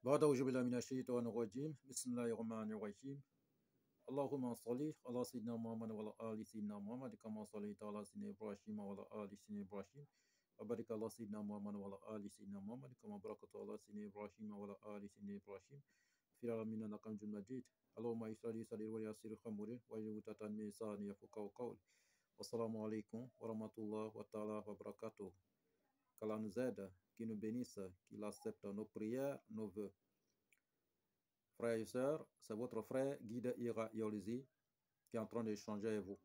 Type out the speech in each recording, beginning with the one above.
بعد أعوذ بالله من الشيطان الرجيم بسم الله الرحمن الرحيم اللهم صل على سيدنا محمد وعلى آل سيدنا محمد كما صليت على سيدنا إبراهيم وعلى آل سيدنا إبراهيم وبارك على سيدنا محمد وعلى آل سيدنا محمد كما باركت على سيدنا إبراهيم وعلى آل سيدنا إبراهيم في العالمين إنك حميد مجيد اللهم اشرح لي صدري ويسر لي أمري واحلل عقدة من لساني يفقهوا قولي والسلام عليكم ورحمة الله تعالى وبركاته. Qu'Allah nous aide, qu'il nous bénisse, qu'il accepte nos prières, nos vœux. Frères et sœurs, c'est votre frère Guide Ira Yolizi qui est en train d'échanger avec vous.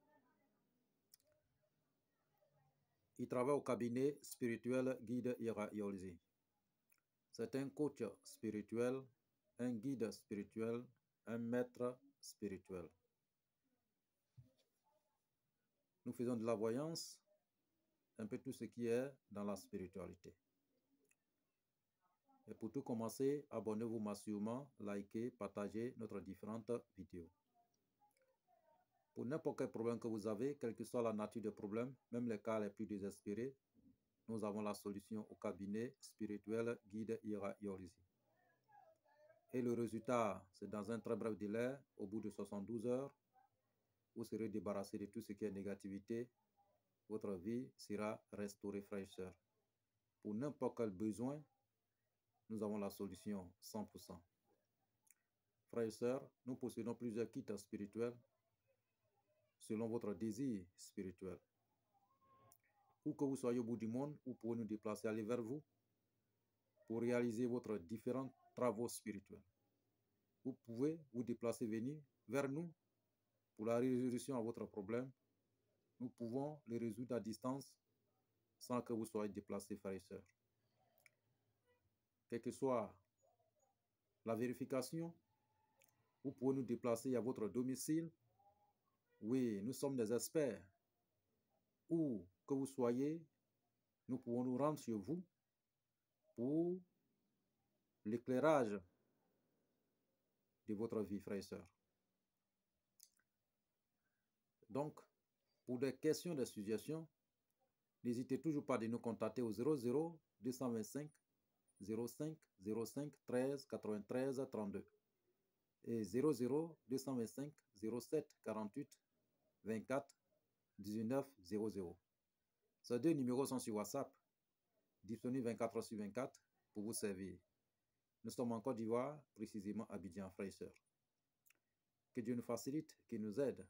Il travaille au cabinet spirituel Guide Ira Yolizi. C'est un coach spirituel, un guide spirituel, un maître spirituel. Nous faisons de la voyance, un peu tout ce qui est dans la spiritualité. Et pour tout commencer, abonnez-vous massivement, likez, partagez notre différentes vidéos. Pour n'importe quel problème que vous avez, quelle que soit la nature du problème, même les cas les plus désespérés, nous avons la solution au cabinet spirituel Guide Ira Yolizi. Et le résultat, c'est dans un très bref délai, au bout de 72 heures, vous serez débarrassé de tout ce qui est négativité. Votre vie sera restaurée, frères et sœurs. Pour n'importe quel besoin, nous avons la solution 100%. Frères et sœurs, nous possédons plusieurs kits spirituels selon votre désir spirituel. Où que vous soyez au bout du monde, vous pouvez nous déplacer, aller vers vous pour réaliser votre différents travaux spirituels. Vous pouvez vous déplacer, venir vers nous pour la résolution à votre problème. Nous pouvons les résoudre à distance sans que vous soyez déplacés, frères et sœurs. Quelle que soit la vérification, vous pouvez nous déplacer à votre domicile. Oui, nous sommes des experts. Où que vous soyez, nous pouvons nous rendre chez vous pour l'éclairage de votre vie, frères et sœurs. Donc, pour des questions de suggestions, n'hésitez toujours pas de nous contacter au 00 225 05 05 13 93 32 et 00 225 07 48 24 19 00. Ces deux numéros sont sur WhatsApp, disponibles 24 heures sur 24 pour vous servir. Nous sommes en Côte d'Ivoire, précisément à Abidjan, frères et sœurs. Que Dieu nous facilite, qu'il nous aide.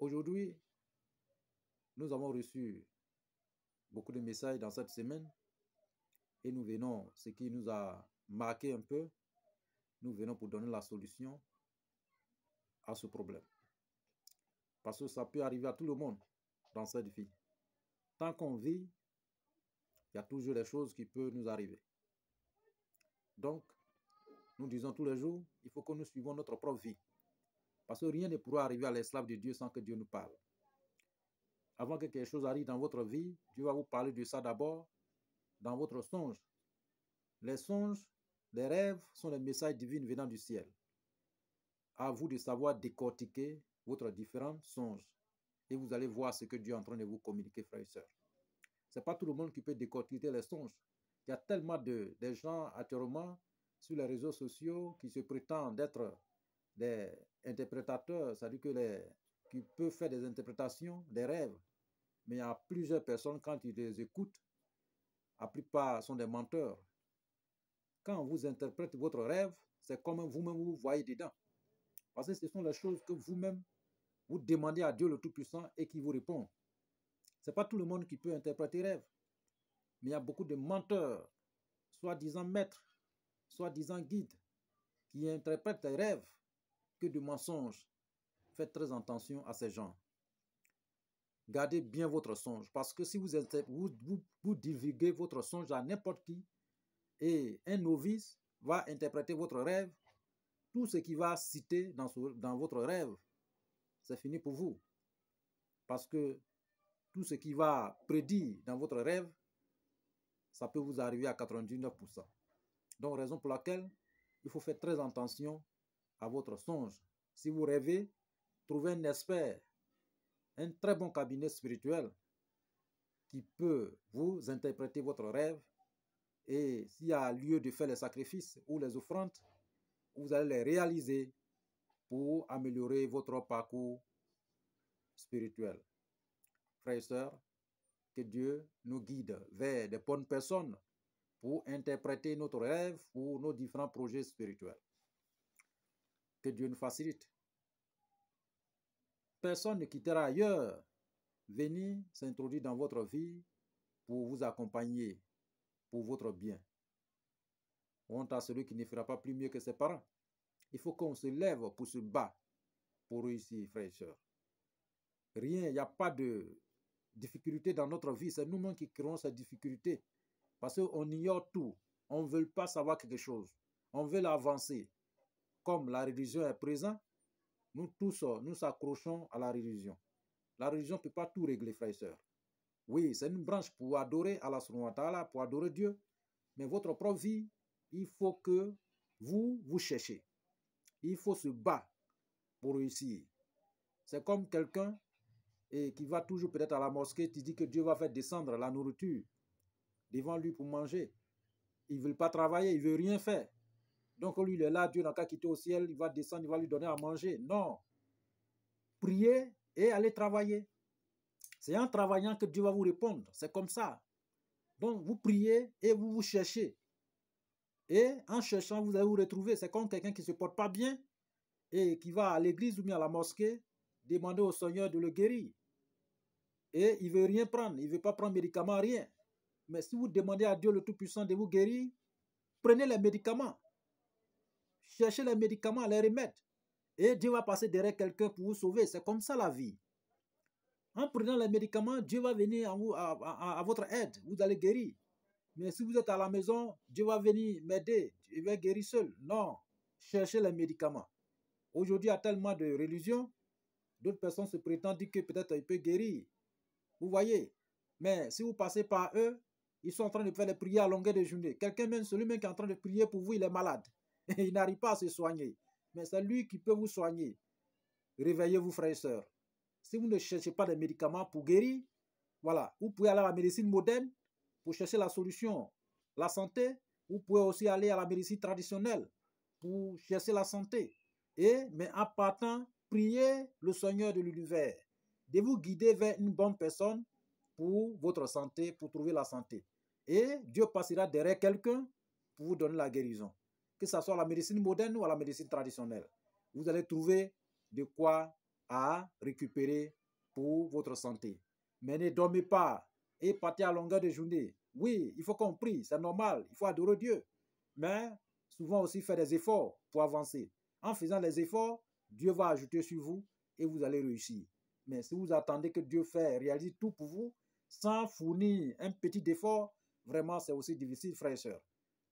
Aujourd'hui, nous avons reçu beaucoup de messages dans cette semaine et nous venons, ce qui nous a marqué un peu, nous venons pour donner la solution à ce problème. Parce que ça peut arriver à tout le monde dans cette vie. Tant qu'on vit, il y a toujours des choses qui peuvent nous arriver. Donc, nous disons tous les jours, il faut que nous suivions notre propre vie. Parce que rien ne pourra arriver à l'esclave de Dieu sans que Dieu nous parle. Avant que quelque chose arrive dans votre vie, Dieu va vous parler de ça d'abord dans votre songe. Les songes, les rêves sont les messages divins venant du ciel. À vous de savoir décortiquer votre différents songes. Et vous allez voir ce que Dieu est en train de vous communiquer, frères et sœurs. Ce n'est pas tout le monde qui peut décortiquer les songes. Il y a tellement de gens actuellement sur les réseaux sociaux qui se prétendent être des interprétateurs, c'est-à-dire qui peuvent faire des interprétations des rêves. Mais il y a plusieurs personnes, quand ils les écoutent, la plupart sont des menteurs. Quand vous interprétez votre rêve, c'est comme vous-même vous voyez dedans. Parce que ce sont les choses que vous-même vous demandez à Dieu le Tout-Puissant et qui vous répond. Ce n'est pas tout le monde qui peut interpréter rêve. Mais il y a beaucoup de menteurs, soi-disant maîtres, soi-disant guides, qui interprètent les rêves que de mensonges. Faites très attention à ces gens. Gardez bien votre songe, parce que si vous divulguez votre songe à n'importe qui, et un novice va interpréter votre rêve, tout ce qu'il va citer dans votre rêve, c'est fini pour vous. Parce que tout ce qui va prédire dans votre rêve, ça peut vous arriver à 99%. Donc, raison pour laquelle il faut faire très attention à votre songe. Si vous rêvez, trouvez un expert, un très bon cabinet spirituel qui peut vous interpréter votre rêve Et s'il y a lieu de faire les sacrifices ou les offrandes, vous allez les réaliser pour améliorer votre parcours spirituel. Frères et sœurs, que Dieu nous guide vers des bonnes personnes pour interpréter notre rêve pour nos différents projets spirituels. Que Dieu nous facilite. Personne ne quittera ailleurs venir s'introduire dans votre vie pour vous accompagner, pour votre bien. Honte à celui qui ne fera pas plus mieux que ses parents. Il faut qu'on se lève pour se battre, pour réussir, frères et sœurs. Rien, il n'y a pas de difficulté dans notre vie. C'est nous-mêmes qui créons ces difficultés. Parce qu'on ignore tout. On ne veut pas savoir quelque chose. On veut l'avancer. Comme la religion est présente, nous tous, nous s'accrochons à la religion. La religion ne peut pas tout régler, frères et sœurs. Oui, c'est une branche pour adorer Allah subhanahu wa ta'ala, pour adorer Dieu. Mais votre propre vie, il faut que vous cherchez. Il faut se battre pour réussir. C'est comme quelqu'un qui va toujours peut-être à la mosquée, qui dit que Dieu va faire descendre la nourriture devant lui pour manger. Il ne veut pas travailler, il ne veut rien faire. Donc lui, il est là, Dieu n'a qu'à quitter au ciel, il va descendre, il va lui donner à manger. Non. Priez et allez travailler. C'est en travaillant que Dieu va vous répondre. C'est comme ça. Donc vous priez et vous vous cherchez. Et en cherchant, vous allez vous retrouver. C'est comme quelqu'un qui ne se porte pas bien et qui va à l'église ou bien à la mosquée demander au Seigneur de le guérir. Et il ne veut rien prendre. Il ne veut pas prendre médicaments, rien. Mais si vous demandez à Dieu le Tout-Puissant de vous guérir, prenez les médicaments. Cherchez les médicaments, les remèdes. Et Dieu va passer derrière quelqu'un pour vous sauver. C'est comme ça la vie. En prenant les médicaments, Dieu va venir à votre aide. Vous allez guérir. Mais si vous êtes à la maison, Dieu va venir m'aider. Je vais guérir seul. Non. Cherchez les médicaments. Aujourd'hui, il y a tellement de religions. D'autres personnes se prétendent dire que peut-être ils peuvent guérir. Vous voyez. Mais si vous passez par eux, ils sont en train de faire les prières à longueur de journée. Quelqu'un même, celui-même qui est en train de prier pour vous, il est malade. Et il n'arrive pas à se soigner. Mais c'est lui qui peut vous soigner. Réveillez-vous, frères et sœurs. Si vous ne cherchez pas des médicaments pour guérir, voilà, vous pouvez aller à la médecine moderne pour chercher la solution, la santé. Vous pouvez aussi aller à la médecine traditionnelle pour chercher la santé. Mais en partant, priez le Seigneur de l'univers de vous guider vers une bonne personne pour votre santé, pour trouver la santé. Et Dieu passera derrière quelqu'un pour vous donner la guérison. Que ce soit à la médecine moderne ou à la médecine traditionnelle. Vous allez trouver de quoi à récupérer pour votre santé. Mais ne dormez pas et partez à longueur de journée. Oui, il faut qu'on prie, c'est normal, il faut adorer Dieu. Mais souvent aussi faire des efforts pour avancer. En faisant les efforts, Dieu va ajouter sur vous et vous allez réussir. Mais si vous attendez que Dieu réalise tout pour vous, sans fournir un petit effort, vraiment c'est aussi difficile, frères et sœurs.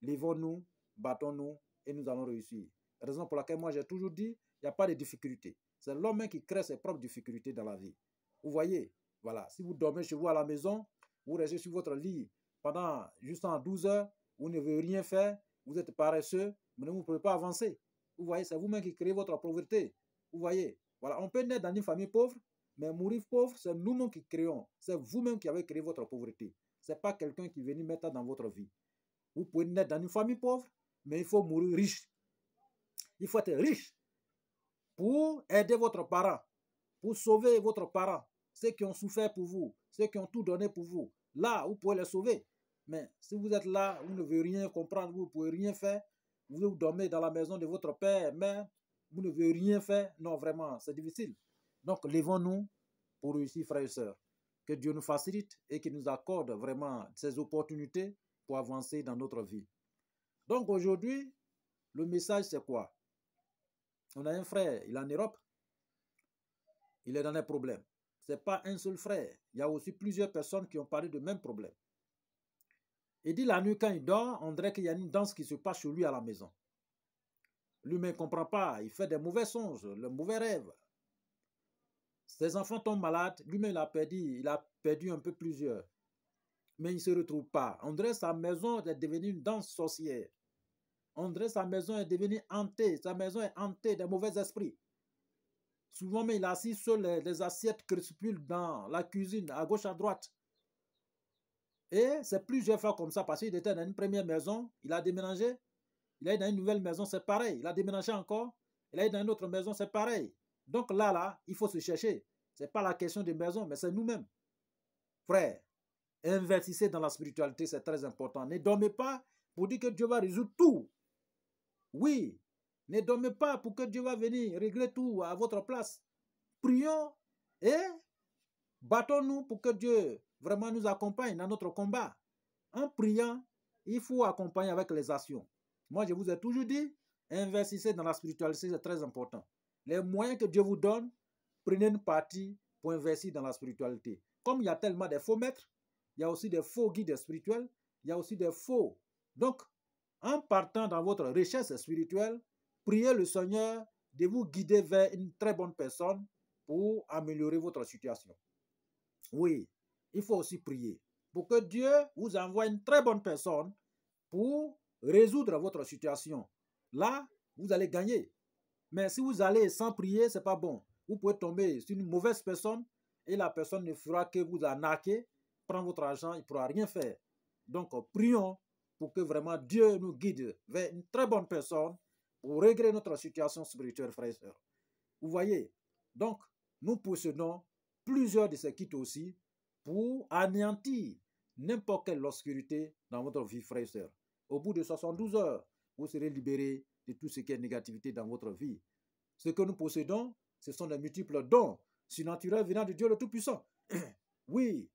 Lèvons-nous, battons-nous et nous allons réussir. Raison pour laquelle moi j'ai toujours dit, il n'y a pas de difficulté. C'est l'homme qui crée ses propres difficultés dans la vie. Vous voyez, voilà, si vous dormez chez vous à la maison, vous restez sur votre lit pendant juste en 12 heures, vous ne voulez rien faire, vous êtes paresseux, mais vous ne pouvez pas avancer. Vous voyez, c'est vous-même qui créez votre pauvreté. Vous voyez, voilà, on peut naître dans une famille pauvre, mais mourir pauvre, c'est nous-mêmes qui créons. C'est vous-même qui avez créé votre pauvreté. Ce n'est pas quelqu'un qui vient mettre dans votre vie. Vous pouvez naître dans une famille pauvre, mais il faut mourir riche. Il faut être riche pour aider votre parent, pour sauver votre parent, ceux qui ont souffert pour vous, ceux qui ont tout donné pour vous. Là, vous pouvez les sauver. Mais si vous êtes là, vous ne voulez rien comprendre, vous ne pouvez rien faire, vous dormez dans la maison de votre père, mais vous ne voulez rien faire, non, vraiment, c'est difficile. Donc, lèvons-nous pour réussir, frères et sœurs. Que Dieu nous facilite et qu'il nous accorde vraiment ces opportunités pour avancer dans notre vie. Donc, aujourd'hui, le message, c'est quoi? On a un frère, il est en Europe, il est dans des problèmes. Ce n'est pas un seul frère. Il y a aussi plusieurs personnes qui ont parlé de même problème. Il dit la nuit quand il dort, on dirait qu'il y a une danse qui se passe chez lui à la maison. Lui-même ne comprend pas. Il fait des mauvais songes, de mauvais rêves. Ses enfants tombent malades. Lui-même, il a perdu un peu plusieurs. Mais il ne se retrouve pas. On dirait que sa maison est devenue une danse sorcière. On dirait que sa maison est devenue hantée. Sa maison est hantée des mauvais esprits. Souvent, mais il est assis sur les assiettes crépuscules dans la cuisine, à gauche, à droite. Et c'est plusieurs fois comme ça, parce qu'il était dans une première maison, il a déménagé, il est dans une nouvelle maison, c'est pareil, il a déménagé encore, il est dans une autre maison, c'est pareil. Donc là, il faut se chercher. Ce n'est pas la question de maison, mais c'est nous-mêmes. Frère, investissez dans la spiritualité, c'est très important. Ne dormez pas pour dire que Dieu va résoudre tout. Oui, ne dormez pas pour que Dieu va venir régler tout à votre place. Prions et battons-nous pour que Dieu vraiment nous accompagne dans notre combat. En priant, il faut accompagner avec les actions. Moi, je vous ai toujours dit, investissez dans la spiritualité, c'est très important. Les moyens que Dieu vous donne, prenez une partie pour investir dans la spiritualité. Comme il y a tellement de faux maîtres, il y a aussi des faux guides spirituels, il y a aussi des faux. Donc, en partant dans votre recherche spirituelle, priez le Seigneur de vous guider vers une très bonne personne pour améliorer votre situation. Oui, il faut aussi prier pour que Dieu vous envoie une très bonne personne pour résoudre votre situation. Là, vous allez gagner. Mais si vous allez sans prier, ce n'est pas bon. Vous pouvez tomber sur une mauvaise personne et la personne ne fera que vous arnaquer, prendre votre argent, il ne pourra rien faire. Donc, prions pour que vraiment Dieu nous guide vers une très bonne personne pour régler notre situation spirituelle, frères et sœurs. Vous voyez, donc, nous possédons plusieurs de ces kits aussi pour anéantir n'importe quelle obscurité dans votre vie, frères et sœurs. Au bout de 72 heures, vous serez libérés de tout ce qui est négativité dans votre vie. Ce que nous possédons, ce sont les multiples dons surnaturels venant de Dieu le Tout-Puissant. Oui,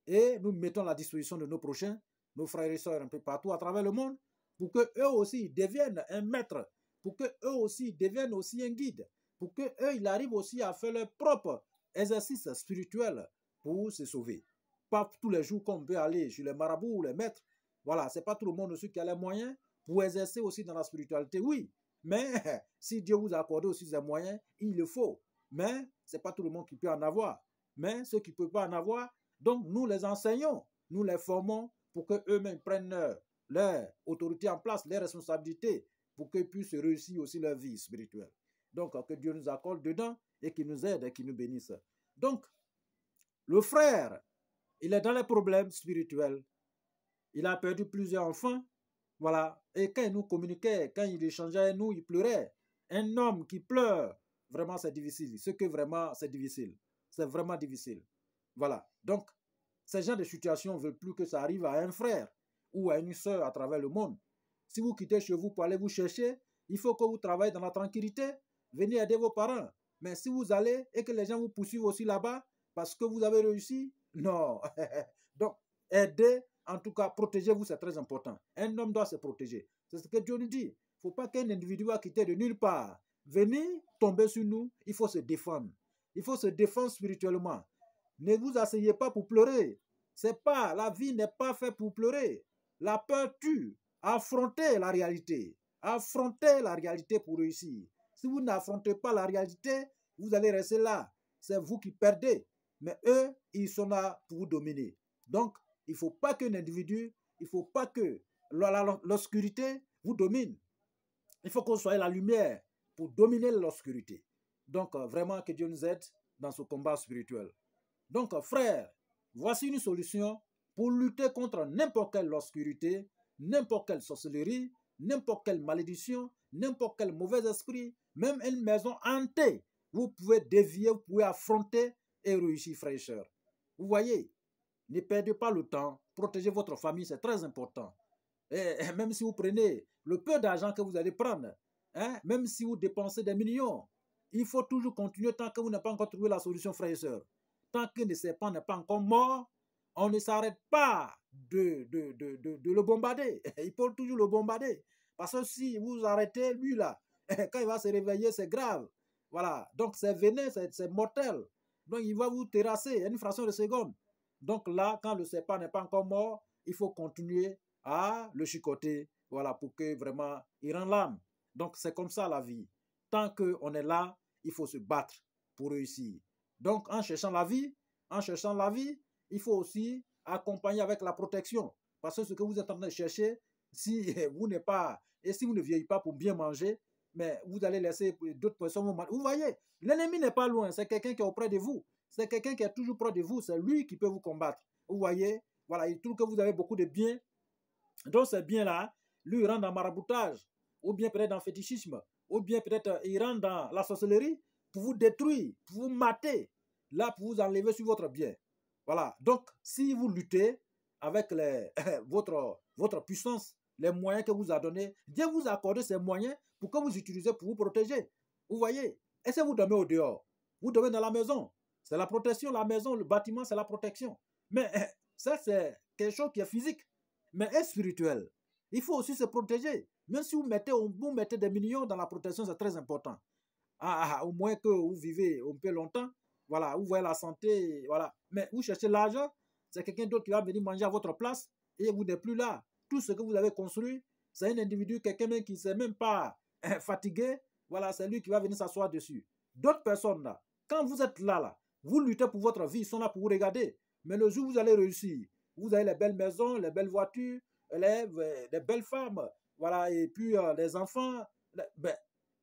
et nous mettons à la disposition de nos prochains, nos frères et sœurs un peu partout à travers le monde, pour qu'eux aussi deviennent un maître, pour qu'eux aussi deviennent aussi un guide, pour qu'eux, ils arrivent aussi à faire leur propre exercice spirituel pour se sauver. Pas tous les jours qu'on peut aller chez les marabouts ou les maîtres. Voilà, c'est pas tout le monde aussi qui a les moyens pour exercer aussi dans la spiritualité. Oui, mais si Dieu vous a accordé aussi ces moyens, il le faut. Mais c'est pas tout le monde qui peut en avoir. Mais ceux qui ne peuvent pas en avoir, donc nous les enseignons, nous les formons pour qu'eux-mêmes prennent leur autorité en place, leurs responsabilités, pour qu'ils puissent réussir aussi leur vie spirituelle. Donc, que Dieu nous accorde dedans et qu'il nous aide et qu'il nous bénisse. Donc, le frère, il est dans les problèmes spirituels. Il a perdu plusieurs enfants. Voilà. Et quand il nous communiquait, quand il échangeait avec nous, il pleurait. Un homme qui pleure, vraiment, c'est difficile. Ce que vraiment, c'est difficile. C'est vraiment difficile. Voilà. Donc, ces gens de situations ne veulent plus que ça arrive à un frère ou à une soeur à travers le monde. Si vous quittez chez vous pour aller vous chercher, il faut que vous travaillez dans la tranquillité. Venez aider vos parents. Mais si vous allez et que les gens vous poursuivent aussi là-bas parce que vous avez réussi, non. Donc, aidez, en tout cas, protégez-vous, c'est très important. Un homme doit se protéger. C'est ce que Dieu nous dit. Il ne faut pas qu'un individu va quitter de nulle part. Venez tomber sur nous, il faut se défendre. Il faut se défendre spirituellement. Ne vous asseyez pas pour pleurer. C'est pas, la vie n'est pas faite pour pleurer. La peur tue. Affrontez la réalité. Affrontez la réalité pour réussir. Si vous n'affrontez pas la réalité, vous allez rester là. C'est vous qui perdez. Mais eux, ils sont là pour vous dominer. Donc, il ne faut pas qu'un individu, il ne faut pas que l'obscurité vous domine. Il faut qu'on soit la lumière pour dominer l'obscurité. Donc, vraiment que Dieu nous aide dans ce combat spirituel. Donc, frère, voici une solution pour lutter contre n'importe quelle obscurité, n'importe quelle sorcellerie, n'importe quelle malédiction, n'importe quel mauvais esprit, même une maison hantée. Vous pouvez dévier, vous pouvez affronter et réussir, frères et sœurs. Vous voyez, ne perdez pas le temps, protégez votre famille, c'est très important. Et même si vous prenez le peu d'argent que vous allez prendre, même si vous dépensez des millions, il faut toujours continuer tant que vous n'avez pas encore trouvé la solution, frères et sœurs. Tant que le serpent n'est pas encore mort, on ne s'arrête pas de le bombarder. Il faut toujours le bombarder. Parce que si vous arrêtez, lui là, quand il va se réveiller, c'est grave. Voilà. Donc c'est vénère, c'est mortel. Donc il va vous terrasser à une fraction de seconde. Donc là, quand le serpent n'est pas encore mort, il faut continuer à le chicoter. Voilà, pour que vraiment il rende l'âme. Donc c'est comme ça la vie. Tant qu'on est là, il faut se battre pour réussir. Donc, en cherchant la vie, il faut aussi accompagner avec la protection. Parce que ce que vous êtes en train de chercher, si vous n'êtes pas, et si vous ne vieillissez pas pour bien manger, mais vous allez laisser d'autres personnes vous manger. Vous voyez, l'ennemi n'est pas loin, c'est quelqu'un qui est auprès de vous. C'est quelqu'un qui est toujours près de vous, c'est lui qui peut vous combattre. Vous voyez, voilà, il trouve que vous avez beaucoup de biens. Donc ces biens-là, lui, il rentre dans maraboutage, ou bien peut-être dans le fétichisme, ou bien peut-être il rentre dans la sorcellerie pour vous détruire, pour vous mater, là, pour vous enlever sur votre bien. Voilà. Donc, si vous luttez avec votre puissance, les moyens que vous a donnés, Dieu vous a accordé ces moyens pour que vous utilisez pour vous protéger. Vous voyez? Et si vous dormez au dehors, vous dormez dans la maison, c'est la protection, la maison, le bâtiment, c'est la protection. Mais ça, c'est quelque chose qui est physique, mais est spirituel. Il faut aussi se protéger. Même si vous mettez des millions dans la protection, c'est très important. Au moins que vous vivez un peu longtemps, voilà, vous voyez la santé, voilà. Mais vous cherchez l'argent, c'est quelqu'un d'autre qui va venir manger à votre place et vous n'êtes plus là. Tout ce que vous avez construit, c'est un individu, quelqu'un qui ne s'est même pas fatigué, voilà, c'est lui qui va venir s'asseoir dessus. D'autres personnes là, quand vous êtes là, vous luttez pour votre vie, ils sont là pour vous regarder. Mais le jour où vous allez réussir, vous avez les belles maisons, les belles voitures, les belles femmes, voilà, et puis les enfants,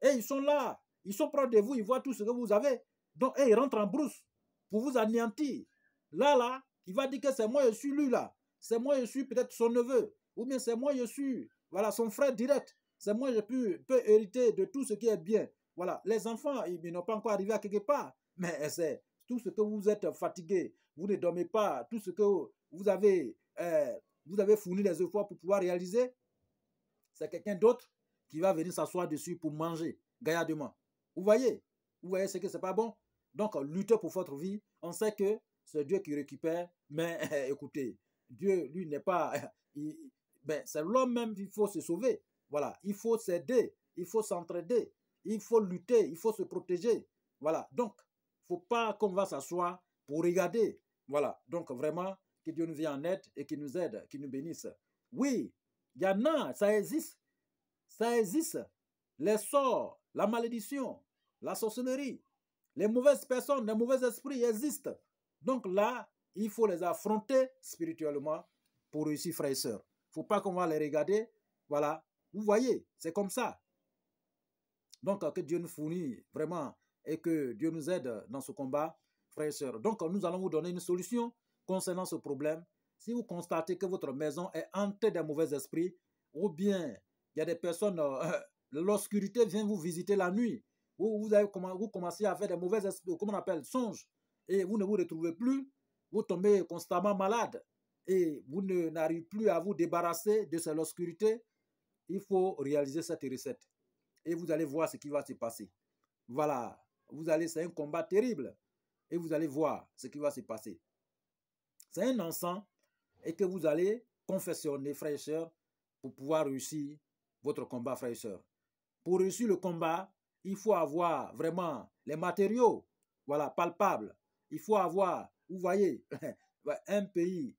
et ils sont là, ils sont proches de vous, ils voient tout ce que vous avez. Donc, ils rentrent en brousse pour vous anéantir. Là, il va dire que c'est moi, je suis lui là. C'est moi, je suis peut-être son neveu. Ou bien c'est moi, je suis, voilà, son frère direct. C'est moi, je peux hériter de tout ce qui est bien. Voilà, les enfants, ils n'ont pas encore arrivé à quelque part. Mais c'est tout ce que vous êtes fatigué, vous ne dormez pas, tout ce que vous avez fourni des efforts pour pouvoir réaliser, c'est quelqu'un d'autre qui va venir s'asseoir dessus pour manger gaillardement. Vous voyez ce que c'est pas bon. Donc, luttez pour votre vie. On sait que c'est Dieu qui récupère, mais écoutez, Dieu, lui, n'est pas... c'est l'homme même, il faut se sauver. Voilà, il faut s'aider, il faut s'entraider, il faut lutter, il faut se protéger. Voilà, donc, il ne faut pas qu'on va s'asseoir pour regarder. Voilà, donc vraiment, que Dieu nous vienne en aide et qu'il nous aide, qu'il nous bénisse. Oui, il y en a, ça existe. Ça existe. Les sorts, la malédiction, la sorcellerie, les mauvaises personnes, les mauvais esprits existent. Donc là, il faut les affronter spirituellement pour réussir, frères et sœurs. Il ne faut pas qu'on va les regarder. Voilà. Vous voyez, c'est comme ça. Donc, que Dieu nous fournit vraiment et que Dieu nous aide dans ce combat, frères et sœurs. Donc, nous allons vous donner une solution concernant ce problème. Si vous constatez que votre maison est hantée d'un mauvais esprit, ou bien il y a des personnes, l'obscurité vient vous visiter la nuit, vous commencez à faire des mauvais esprits, comment on appelle, songes, et vous ne vous retrouvez plus, vous tombez constamment malade, et vous n'arrivez plus à vous débarrasser de cette obscurité, il faut réaliser cette recette. Et vous allez voir ce qui va se passer. Voilà, c'est un combat terrible, et vous allez voir ce qui va se passer. C'est un encens, et que vous allez confessionner, frères et sœurs, pour pouvoir réussir votre combat, frères et sœurs. Pour réussir le combat, il faut avoir vraiment les matériaux, voilà, palpables. Il faut avoir, vous voyez, un pays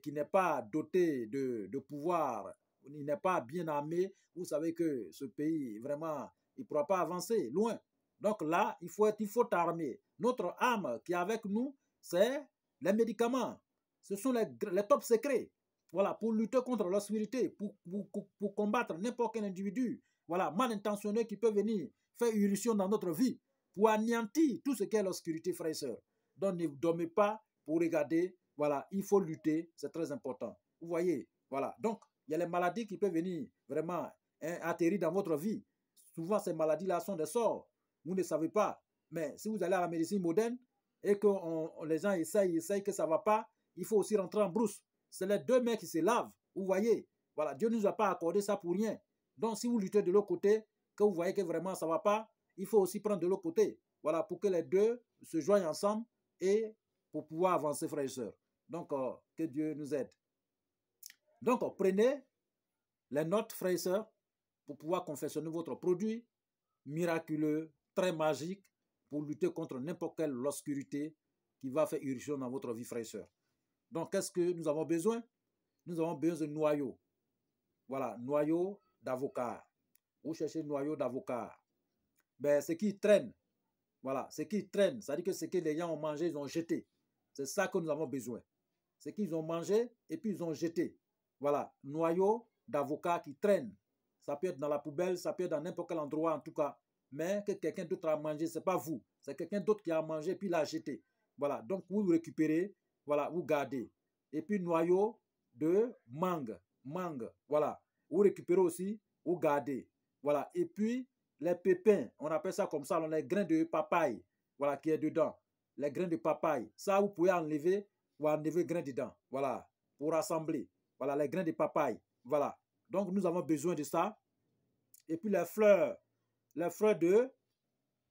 qui n'est pas doté de pouvoir, il n'est pas bien armé, vous savez que ce pays, vraiment, il ne pourra pas avancer loin. Donc là, il faut armer. Notre arme qui est avec nous, c'est les médicaments. Ce sont les top secrets. Voilà, pour lutter contre l'obscurité, pour combattre n'importe quel individu, voilà, mal intentionné qui peut venir faire irruption dans notre vie, pour anéantir tout ce qu'est l'obscurité, frères et sœurs. Donc ne dormez pas pour regarder, voilà, il faut lutter, c'est très important. Vous voyez, voilà, donc il y a les maladies qui peuvent venir vraiment atterrir dans votre vie. Souvent, ces maladies-là sont des sorts, vous ne savez pas. Mais si vous allez à la médecine moderne et que les gens essayent que ça ne va pas, il faut aussi rentrer en brousse. C'est les deux mains qui se lavent. Vous voyez, voilà, Dieu ne nous a pas accordé ça pour rien. Donc, si vous luttez de l'autre côté, que vous voyez que vraiment ça ne va pas, il faut aussi prendre de l'autre côté. Voilà, pour que les deux se joignent ensemble et pour pouvoir avancer, frères et sœurs. Donc, que Dieu nous aide. Donc, prenez les notes, frères et sœurs, pour pouvoir confectionner votre produit miraculeux, très magique, pour lutter contre n'importe quelle obscurité qui va faire irruption dans votre vie, frères et sœurs. Donc, qu'est-ce que nous avons besoin? Nous avons besoin de noyaux. Voilà, noyaux d'avocat. Vous cherchez noyaux d'avocat. Ben, ce qui traîne, voilà, ce qui traîne, c'est-à-dire que ce que les gens ont mangé, ils ont jeté. C'est ça que nous avons besoin. Ce qu'ils ont mangé et puis ils ont jeté. Voilà, noyaux d'avocat qui traînent. Ça peut être dans la poubelle, ça peut être dans n'importe quel endroit en tout cas. Mais que quelqu'un d'autre a mangé, ce n'est pas vous. C'est quelqu'un d'autre qui a mangé et puis l'a jeté. Voilà, donc vous récupérez, voilà, vous gardez. Et puis noyau de mangue. Mangue, voilà. Vous récupérez aussi, vous gardez. Voilà. Et puis les pépins, on appelle ça comme ça, les grains de papaye, voilà, qui est dedans. Les grains de papaye, ça vous pouvez enlever ou enlever les grains dedans. Voilà. Pour assembler. Voilà, les grains de papaye. Voilà. Donc nous avons besoin de ça. Et puis les fleurs de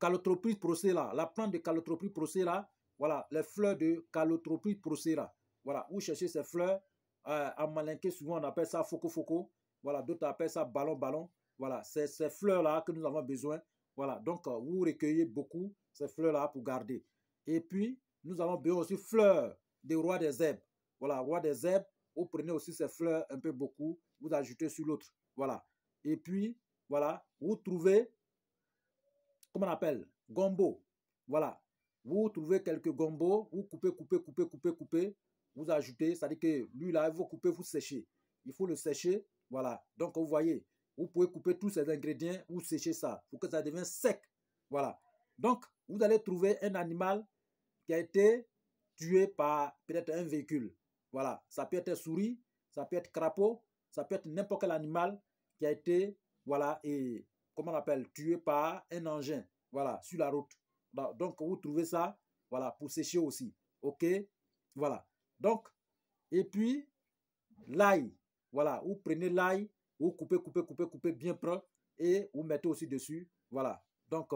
Calotropis procera, la plante de Calotropis procera, voilà, les fleurs de Calotropis procera. Voilà, vous cherchez ces fleurs, en malinqué, souvent on appelle ça foco-foco, voilà, d'autres appellent ça ballon-ballon, voilà, c'est ces fleurs-là que nous avons besoin, voilà, donc vous recueillez beaucoup ces fleurs-là pour garder. Et puis, nous avons besoin aussi fleurs des rois des herbes, voilà, roi des herbes, vous prenez aussi ces fleurs un peu beaucoup, vous ajoutez sur l'autre, voilà. Et puis, voilà, vous trouvez, comment on appelle, gombo. Voilà. Vous trouvez quelques gombos, vous coupez, vous ajoutez, c'est-à-dire que lui là, vous coupez, vous séchez. Il faut le sécher, voilà. Donc vous voyez, vous pouvez couper tous ces ingrédients, vous séchez ça pour que ça devienne sec. Voilà. Donc vous allez trouver un animal qui a été tué par peut-être un véhicule. Voilà. Ça peut être souris, ça peut être crapaud, ça peut être n'importe quel animal qui a été, voilà, et comment on appelle, tué par un engin, voilà, sur la route. Donc, vous trouvez ça, voilà, pour sécher aussi. OK? Voilà. Donc, et puis, l'ail, voilà, vous prenez l'ail, vous coupez bien près et vous mettez aussi dessus. Voilà. Donc,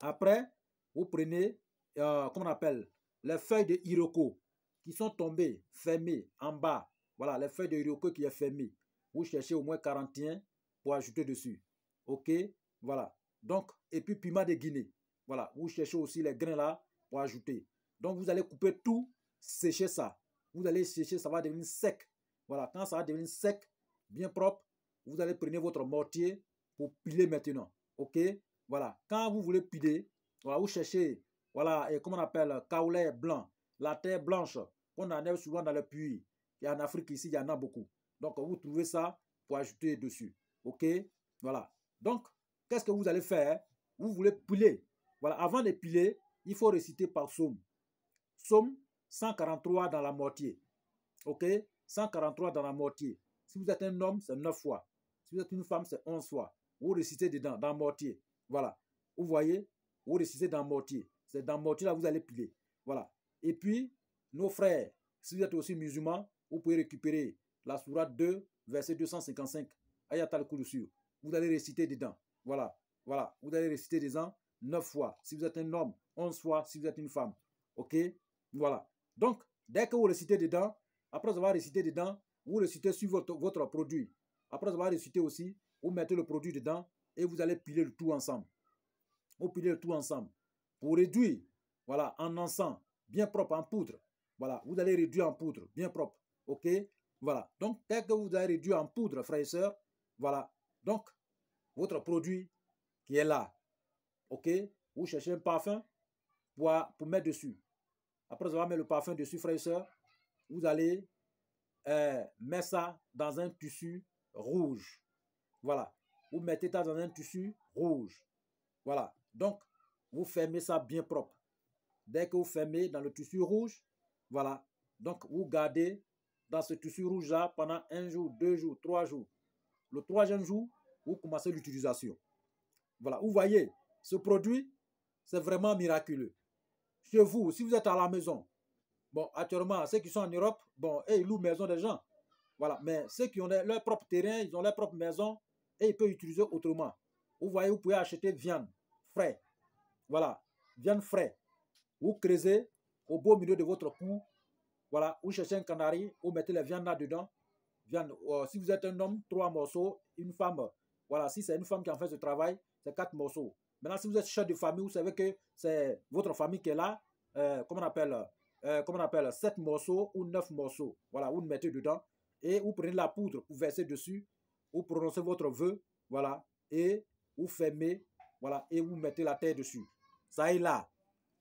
après, vous prenez, comment on appelle, les feuilles de hiroko qui sont tombées, fermées en bas. Voilà, les feuilles de hiroko qui est fermées. Vous cherchez au moins 41 pour ajouter dessus. OK? Voilà. Donc, et puis piment de Guinée. Voilà. Vous cherchez aussi les grains là pour ajouter. Donc, vous allez couper tout, sécher ça. Vous allez sécher, ça va devenir sec. Voilà. Quand ça va devenir sec, bien propre, vous allez prendre votre mortier pour piler maintenant. OK? Voilà. Quand vous voulez piler, voilà, vous cherchez, voilà, et comment on appelle, kaolin blanc, la terre blanche qu'on enlève souvent dans le puits. Et en Afrique, ici, il y en a beaucoup. Donc, vous trouvez ça pour ajouter dessus. OK? Voilà. Donc, qu'est-ce que vous allez faire? Vous voulez piler. Voilà. Avant de piler, il faut réciter par psaume. Psaume 143 dans la mortier. OK? 143 dans la mortier. Si vous êtes un homme, c'est 9 fois. Si vous êtes une femme, c'est 11 fois. Vous récitez dedans, dans le mortier. Voilà. Vous voyez? Vous récitez dans le mortier. C'est dans le mortier là vous allez piler. Voilà. Et puis, nos frères, si vous êtes aussi musulmans, vous pouvez récupérer la sourate 2, verset 255. Ayat al-Kursi. Vous allez réciter dedans. Voilà. Voilà. Vous allez réciter dedans 9 fois. Si vous êtes un homme, 11 fois si vous êtes une femme. OK? Voilà. Donc, dès que vous récitez dedans, après avoir récité dedans, vous récitez sur votre produit. Après avoir récité aussi, vous mettez le produit dedans et vous allez piler le tout ensemble. Vous pilez le tout ensemble. Pour réduire, voilà, en encens, bien propre, en poudre. Voilà, vous allez réduire en poudre, bien propre. OK? Voilà. Donc, dès que vous avez réduit en poudre, frères et sœurs, voilà. Donc, votre produit qui est là. OK? Vous cherchez un parfum pour mettre dessus. Après avoir mis le parfum dessus, frères et sœurs, vous allez mettre ça dans un tissu rouge. Voilà. Vous mettez ça dans un tissu rouge. Voilà. Donc, vous fermez ça bien propre. Dès que vous fermez dans le tissu rouge, voilà. Donc, vous gardez dans ce tissu rouge-là pendant 1 jour, 2 jours, 3 jours. Le 3e jour, vous commencez l'utilisation. Voilà. Vous voyez, ce produit, c'est vraiment miraculeux. Chez vous, si vous êtes à la maison, bon, actuellement, ceux qui sont en Europe, bon, ils louent maison des gens. Voilà. Mais ceux qui ont leur propre terrain, ils ont leur propre maison et ils peuvent utiliser autrement. Vous voyez, vous pouvez acheter viande frais. Voilà. Viande frais. Vous creusez au beau milieu de votre cou. Voilà. Vous cherchez un canari, vous mettez les viandes là-dedans. Viande, si vous êtes un homme, 3 morceaux. Une femme, voilà. Si c'est une femme qui en fait ce travail, c'est 4 morceaux. Maintenant, si vous êtes chef de famille, vous savez que c'est votre famille qui est là. Comment on appelle 7 morceaux ou 9 morceaux. Voilà. Vous le mettez dedans. Et vous prenez la poudre pour verser dessus. Vous prononcez votre vœu. Voilà. Et vous fermez. Voilà. Et vous mettez la terre dessus. Ça est là.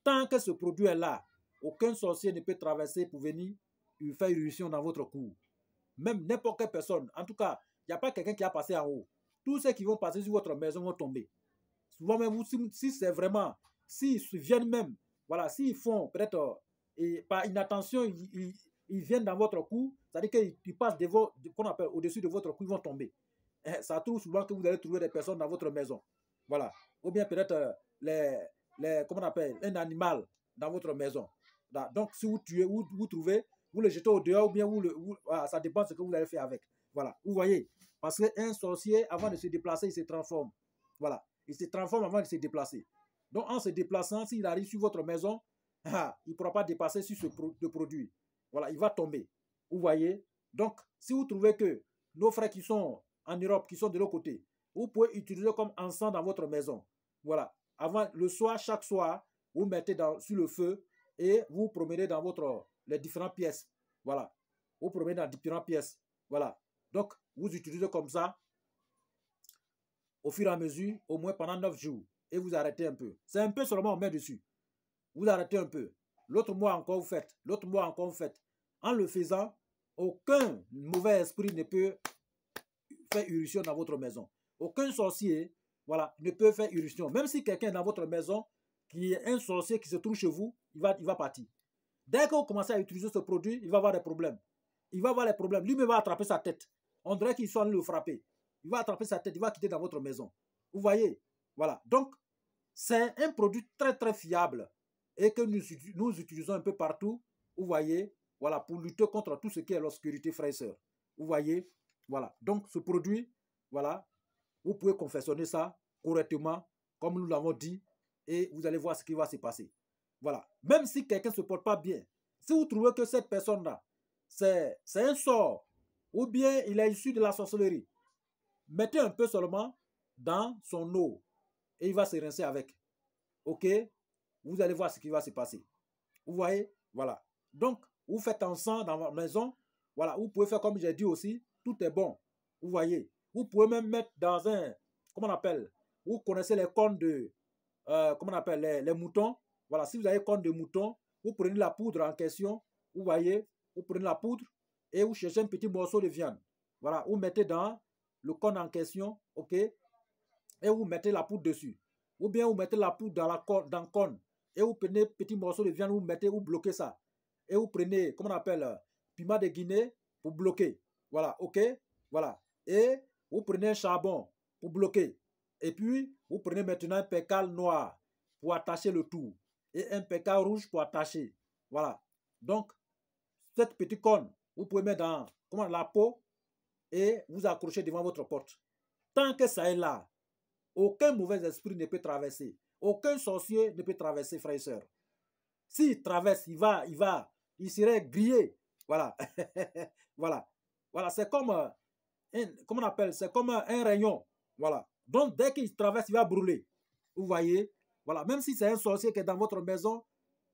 Tant que ce produit est là, aucun sorcier ne peut traverser pour venir faire irruption dans votre cour. Même n'importe quelle personne. En tout cas, il n'y a pas quelqu'un qui a passé en haut. Tous ceux qui vont passer sur votre maison vont tomber. Souvent même, si c'est vraiment, s'ils viennent même, voilà, s'ils font peut-être, par inattention, ils ils viennent dans votre cou, c'est-à-dire qu'ils passent qu'on appelle au-dessus de votre cou, ils vont tomber. Ça trouve souvent que vous allez trouver des personnes dans votre maison. Voilà. Ou bien peut-être comment on appelle, un animal dans votre maison. Donc, si vous tuez, vous trouvez, vous le jetez au dehors, ou bien voilà, ça dépend de ce que vous allez faire avec. Voilà. Vous voyez. Parce qu'un sorcier, avant de se déplacer, il se transforme. Voilà. Il se transforme avant de se déplacer. Donc, en se déplaçant, s'il arrive sur votre maison, il ne pourra pas dépasser sur ce produit. Voilà, il va tomber. Vous voyez? Donc, si vous trouvez que nos frères qui sont en Europe, qui sont de l'autre côté, vous pouvez utiliser comme encens dans votre maison. Voilà. Avant le soir, chaque soir, vous mettez sur le feu et vous promenez dans les différentes pièces. Voilà. Vous promenez dans différentes pièces. Voilà. Donc, vous utilisez comme ça au fur et à mesure, au moins pendant 9 jours. Et vous arrêtez un peu. C'est un peu seulement on met dessus. Vous arrêtez un peu. L'autre mois encore, vous faites. L'autre mois encore, vous faites. En le faisant, aucun mauvais esprit ne peut faire irruption dans votre maison. Aucun sorcier, voilà, ne peut faire irruption. Même si quelqu'un est dans votre maison, qui est un sorcier qui se trouve chez vous, il va partir. Dès que vous commencez à utiliser ce produit, il va avoir des problèmes. Il va avoir des problèmes. Lui-même va attraper sa tête. On dirait qu'il soit en train de le frapper. Il va attraper sa tête, il va quitter dans votre maison. Vous voyez? Voilà. Donc, c'est un produit très, très fiable et que nous utilisons un peu partout. Vous voyez? Voilà, pour lutter contre tout ce qui est l'obscurité, frères et sœurs. Vous voyez? Voilà. Donc, ce produit, voilà, vous pouvez confectionner ça correctement, comme nous l'avons dit, et vous allez voir ce qui va se passer. Voilà. Même si quelqu'un ne se porte pas bien, si vous trouvez que cette personne-là, c'est un sort, ou bien il est issu de la sorcellerie, mettez un peu seulement dans son eau et il va se rincer avec. Ok? Vous allez voir ce qui va se passer. Vous voyez? Voilà. Donc, vous faites ensemble dans votre maison. Voilà. Vous pouvez faire comme j'ai dit aussi. Tout est bon. Vous voyez? Vous pouvez même mettre dans un, comment on appelle? Vous connaissez les cornes de, comment on appelle? Les moutons. Voilà. Si vous avez cornes de mouton, vous prenez la poudre en question. Vous voyez? Vous prenez la poudre et vous cherchez un petit morceau de viande. Voilà. Vous mettez dans le corne en question. Ok? Et vous mettez la poudre dessus. Ou bien vous mettez la poudre dans le corne. Et vous prenez un petit morceau de viande, vous bloquez ça. Et vous prenez, comment on appelle, piment de Guinée pour bloquer. Voilà, ok? Voilà. Et vous prenez un charbon pour bloquer. Et puis, vous prenez maintenant un percal noir pour attacher le tout. Et un percal rouge pour attacher. Voilà. Donc, cette petite corne, vous pouvez mettre dans la peau et vous accrochez devant votre porte. Tant que ça est là, aucun mauvais esprit ne peut traverser. Aucun sorcier ne peut traverser, frères et sœurs. S'il traverse, il serait grillé. Voilà. Voilà. Voilà. C'est comme comment on appelle? C'est comme un rayon. Voilà. Donc, dès qu'il traverse, il va brûler. Vous voyez? Voilà. Même si c'est un sorcier qui est dans votre maison,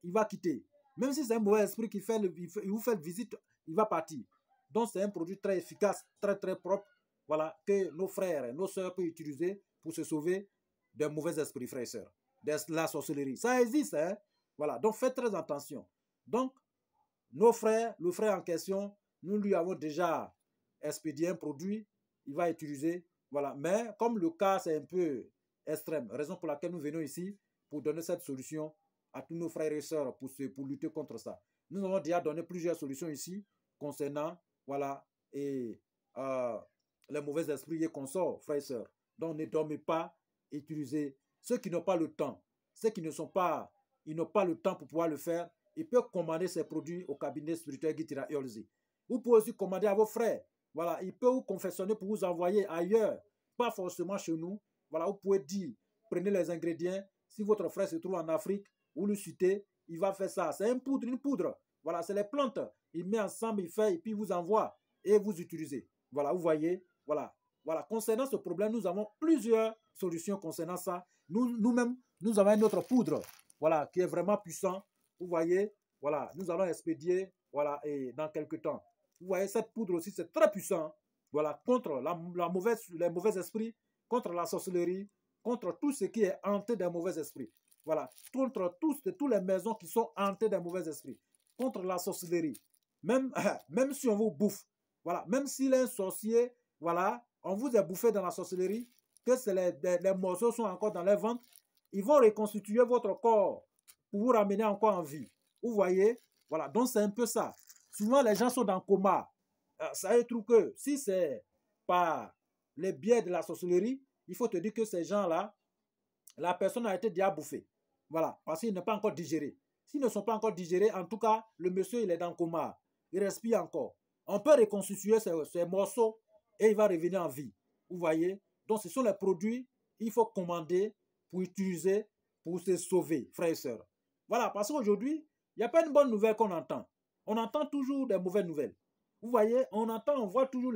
il va quitter. Même si c'est un mauvais esprit qui il vous fait visite, il va partir. Donc, c'est un produit très efficace, très, très propre. Voilà. Que nos frères et nos sœurs peuvent utiliser pour se sauver des mauvais esprits, frères et sœurs, de la sorcellerie. Ça existe, hein? Voilà, donc faites très attention. Donc, le frère en question, nous lui avons déjà expédié un produit, il va utiliser, voilà. Mais comme le cas, c'est un peu extrême, raison pour laquelle nous venons ici, pour donner cette solution à tous nos frères et sœurs pour lutter contre ça. Nous avons déjà donné plusieurs solutions ici concernant, voilà, et les mauvais esprits et consorts, frères et sœurs. Donc, ne dormez pas, utilisez. Ceux qui n'ont pas le temps, ceux qui n'ont pas le temps pour pouvoir le faire, ils peuvent commander ces produits au cabinet spirituel Guitira Eolzi. Vous pouvez aussi commander à vos frères. Voilà, ils peuvent vous confectionner pour vous envoyer ailleurs, pas forcément chez nous. Voilà, vous pouvez dire, prenez les ingrédients. Si votre frère se trouve en Afrique, vous le citez, il va faire ça. C'est une poudre. Voilà, c'est les plantes. Il met ensemble, il fait, et puis il vous envoie et vous utilisez. Voilà, vous voyez, voilà. Voilà, concernant ce problème, nous avons plusieurs solutions concernant ça. Nous-mêmes, nous avons une autre poudre, voilà, qui est vraiment puissant. Vous voyez, voilà, nous allons expédier, voilà, et dans quelques temps. Vous voyez, cette poudre aussi, c'est très puissant, voilà, contre les mauvais esprits, contre la sorcellerie, contre tout ce qui est hanté des mauvais esprits. Voilà, contre toutes les maisons qui sont hantées des mauvais esprits, contre la sorcellerie. Même si on vous bouffe, voilà, même s'il est un sorcier, voilà, on vous a bouffé dans la sorcellerie, que les morceaux sont encore dans les ventres, ils vont reconstituer votre corps pour vous ramener encore en vie. Vous voyez? Voilà, donc c'est un peu ça. Souvent, les gens sont dans le coma. Ça veut dire que si c'est par les biais de la sorcellerie, il faut te dire que ces gens-là, la personne a été déjà bouffée. Voilà, parce qu'il n'est pas encore digéré. S'ils ne sont pas encore digérés, en tout cas, le monsieur, il est dans le coma. Il respire encore. On peut reconstituer ces morceaux et il va revenir en vie. Vous voyez? Donc, ce sont les produits qu'il faut commander pour utiliser, pour se sauver, frères et sœurs. Voilà, parce qu'aujourd'hui, il n'y a pas une bonne nouvelle qu'on entend. On entend toujours des mauvaises nouvelles. Vous voyez, on voit toujours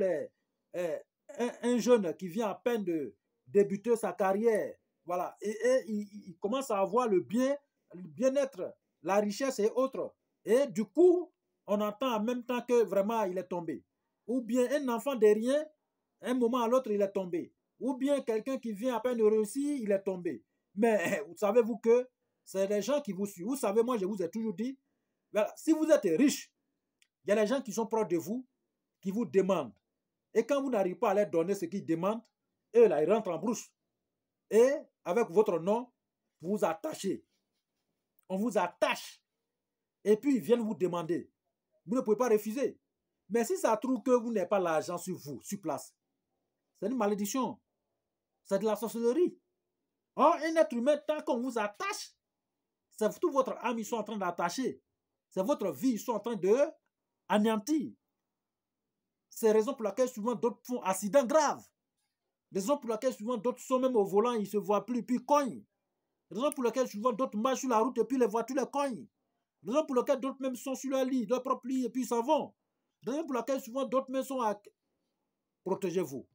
un jeune qui vient à peine de débuter sa carrière. Voilà, et il commence à avoir le bien-être, la richesse et autres. Et du coup, on entend en même temps que vraiment il est tombé. Ou bien un enfant de rien, un moment à l'autre, il est tombé. Ou bien quelqu'un qui vient à peine de réussir, il est tombé. Mais savez-vous que c'est des gens qui vous suivent. Vous savez, moi, je vous ai toujours dit, voilà, si vous êtes riche, il y a des gens qui sont proches de vous, qui vous demandent. Et quand vous n'arrivez pas à leur donner ce qu'ils demandent, eux, là, ils rentrent en brousse. Et avec votre nom, vous vous attachez. On vous attache. Et puis, ils viennent vous demander. Vous ne pouvez pas refuser. Mais si ça trouve que vous n'avez pas l'argent sur vous, sur place, c'est une malédiction. C'est de la sorcellerie. Or, un être humain, tant qu'on vous attache, c'est toute votre âme, ils sont en train d'attacher. C'est votre vie, ils sont en train de anéantir. C'est la raison pour laquelle souvent d'autres font accident grave. La raison pour laquelle souvent d'autres sont même au volant, ils ne se voient plus, puis cognent. La raison pour laquelle souvent d'autres marchent sur la route et puis les voitures les cognent. La raison pour laquelle d'autres même sont sur leur lit, leur propre lit et puis ils s'en vont. La raison pour laquelle souvent d'autres même sont à... Protégez-vous.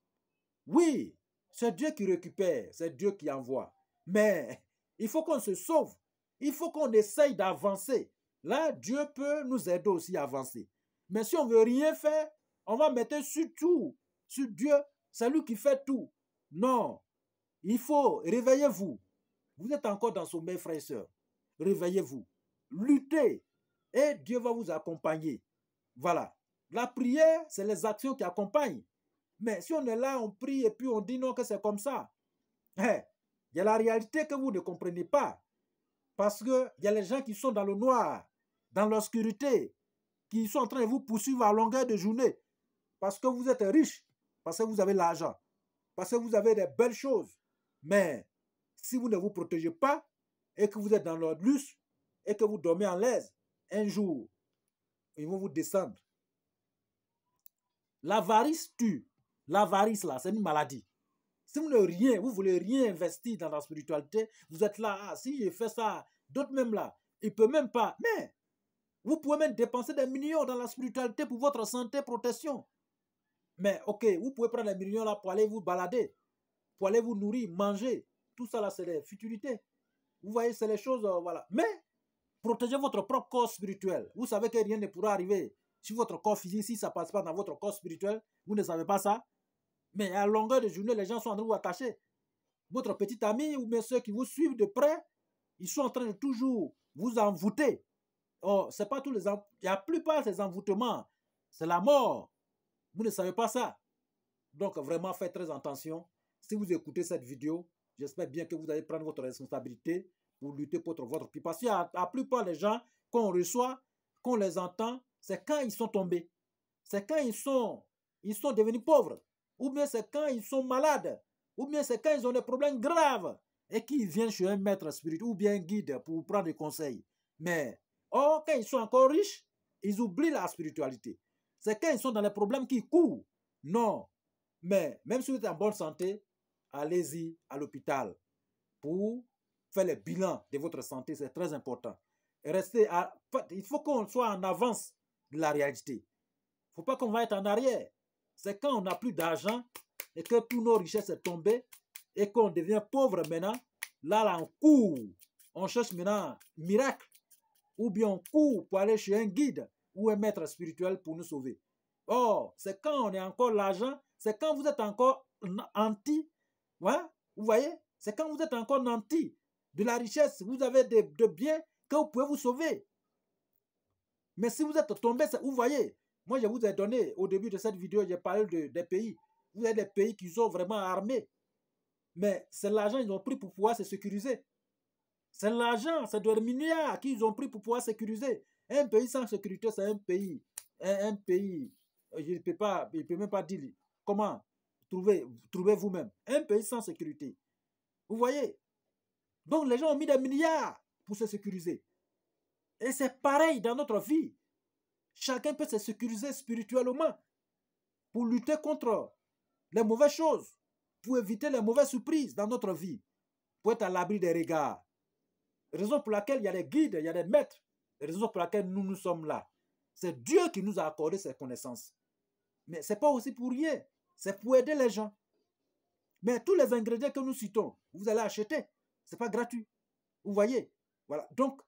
Oui, c'est Dieu qui récupère, c'est Dieu qui envoie. Mais il faut qu'on se sauve. Il faut qu'on essaye d'avancer. Là, Dieu peut nous aider aussi à avancer. Mais si on ne veut rien faire, on va mettre sur tout, sur Dieu. C'est lui qui fait tout. Non, il faut, réveillez-vous. Vous êtes encore dans le sommeil, frères et sœurs. Réveillez-vous. Luttez. Et Dieu va vous accompagner. Voilà. La prière, c'est les actions qui accompagnent. Mais si on est là, on prie et puis on dit non que c'est comme ça. Il y a la réalité que vous ne comprenez pas. Parce qu'il y a les gens qui sont dans le noir, dans l'obscurité, qui sont en train de vous poursuivre à longueur de journée. Parce que vous êtes riche, parce que vous avez l'argent, parce que vous avez des belles choses. Mais si vous ne vous protégez pas et que vous êtes dans leur luxe et que vous dormez en l'aise, un jour, ils vont vous descendre. L'avarice tue. L'avarice, là, c'est une maladie. Si vous ne voulez rien investir dans la spiritualité, vous êtes là, ah, si je fais ça, d'autres même là, ils ne peuvent même pas. Mais vous pouvez même dépenser des millions dans la spiritualité pour votre santé, protection. Mais ok, vous pouvez prendre des millions là pour aller vous balader, pour aller vous nourrir, manger. Tout ça là, c'est des futilités. Vous voyez, c'est les choses, voilà. Mais protégez votre propre corps spirituel. Vous savez que rien ne pourra arriver sur votre corps physique si ça ne passe pas dans votre corps spirituel. Vous ne savez pas ça. Mais à longueur de journée, les gens sont en train de vous attacher. Votre petit ami ou bien ceux qui vous suivent de près, ils sont en train de toujours vous envoûter. Oh, c'est pas tous les la plupart de ces envoûtements, c'est la mort. Vous ne savez pas ça. Donc vraiment, faites très attention. Si vous écoutez cette vidéo, j'espère bien que vous allez prendre votre responsabilité pour lutter contre votre vie. Parce que la plupart des gens qu'on reçoit, qu'on les entend, c'est quand ils sont tombés. C'est quand ils sont devenus pauvres. Ou bien c'est quand ils sont malades. Ou bien c'est quand ils ont des problèmes graves. Et qu'ils viennent chez un maître spirituel ou bien un guide pour prendre des conseils. Mais quand ils sont encore riches, ils oublient la spiritualité. C'est quand ils sont dans les problèmes qu'ils courent. Non. Mais même si vous êtes en bonne santé, allez-y à l'hôpital pour faire le bilan de votre santé. C'est très important. Et il faut qu'on soit en avance de la réalité. Il ne faut pas qu'on va être en arrière. C'est quand on n'a plus d'argent et que toutes nos richesses sont tombées et qu'on devient pauvre maintenant. Là, on court. On cherche maintenant un miracle. Ou bien on court pour aller chez un guide ou un maître spirituel pour nous sauver. Oh, c'est quand on est encore l'argent, c'est quand vous êtes encore anti. Ouais, vous voyez, c'est quand vous êtes encore anti de la richesse, vous avez de biens que vous pouvez vous sauver. Mais si vous êtes tombé, vous voyez, moi je vous ai donné, au début de cette vidéo, j'ai parlé des pays. Vous avez des pays qui sont vraiment armés. Mais c'est l'argent qu'ils ont pris pour pouvoir se sécuriser. C'est l'argent, c'est des milliards qu'ils ont pris pour pouvoir sécuriser. Un pays sans sécurité, c'est un pays Un pays, je ne peux pas, il ne peut même pas dire comment trouver vous-même. Un pays sans sécurité. Vous voyez? Donc les gens ont mis des milliards pour se sécuriser. Et c'est pareil dans notre vie. Chacun peut se sécuriser spirituellement pour lutter contre les mauvaises choses, pour éviter les mauvaises surprises dans notre vie, pour être à l'abri des regards. Raison pour laquelle il y a des guides, il y a des maîtres. Raison pour laquelle nous sommes là. C'est Dieu qui nous a accordé ces connaissances. Mais ce n'est pas aussi pour rien. C'est pour aider les gens. Mais tous les ingrédients que nous citons, vous allez acheter. Ce n'est pas gratuit. Vous voyez? Voilà. Donc,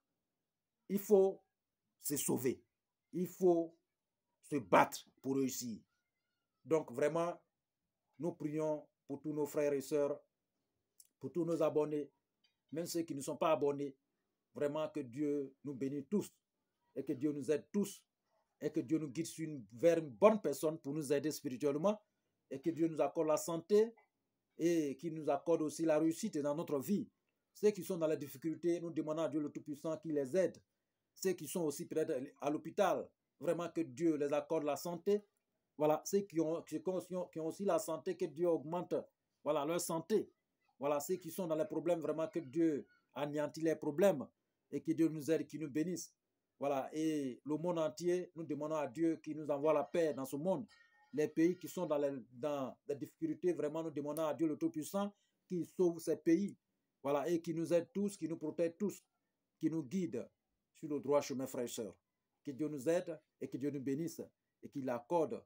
il faut se sauver. Il faut se battre pour réussir. Donc, vraiment, nous prions pour tous nos frères et sœurs, pour tous nos abonnés, même ceux qui ne sont pas abonnés. Vraiment que Dieu nous bénisse tous et que Dieu nous aide tous et que Dieu nous guide vers une bonne personne pour nous aider spirituellement et que Dieu nous accorde la santé et qu'il nous accorde aussi la réussite dans notre vie. Ceux qui sont dans la difficulté, nous demandons à Dieu le Tout-Puissant qui les aide. Ceux qui sont aussi peut-être à l'hôpital, vraiment que Dieu les accorde la santé. Voilà, ceux qui ont aussi la santé, que Dieu augmente voilà, leur santé. Voilà, ceux qui sont dans les problèmes, vraiment que Dieu anéantit les problèmes et que Dieu nous aide, qui nous bénisse. Voilà, et le monde entier, nous demandons à Dieu qui nous envoie la paix dans ce monde. Les pays qui sont dans les difficultés, vraiment, nous demandons à Dieu le Tout-Puissant qui sauve ces pays. Voilà, et qui nous aide tous, qui nous protège tous, qui nous guide sur le droit chemin, frères et sœurs. Que Dieu nous aide et que Dieu nous bénisse et qu'il accorde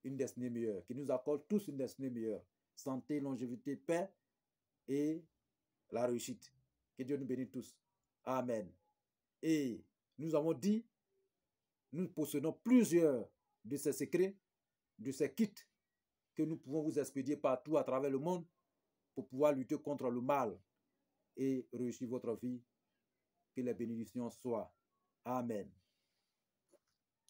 une destinée meilleure, qu'il nous accorde tous une destinée meilleure. Santé, longévité, paix et la réussite. Que Dieu nous bénisse tous. Amen. Et nous avons dit, nous possédons plusieurs de ces secrets, de ces kits que nous pouvons vous expédier partout à travers le monde pour pouvoir lutter contre le mal et réussir votre vie. Que les bénédictions soient. Amen.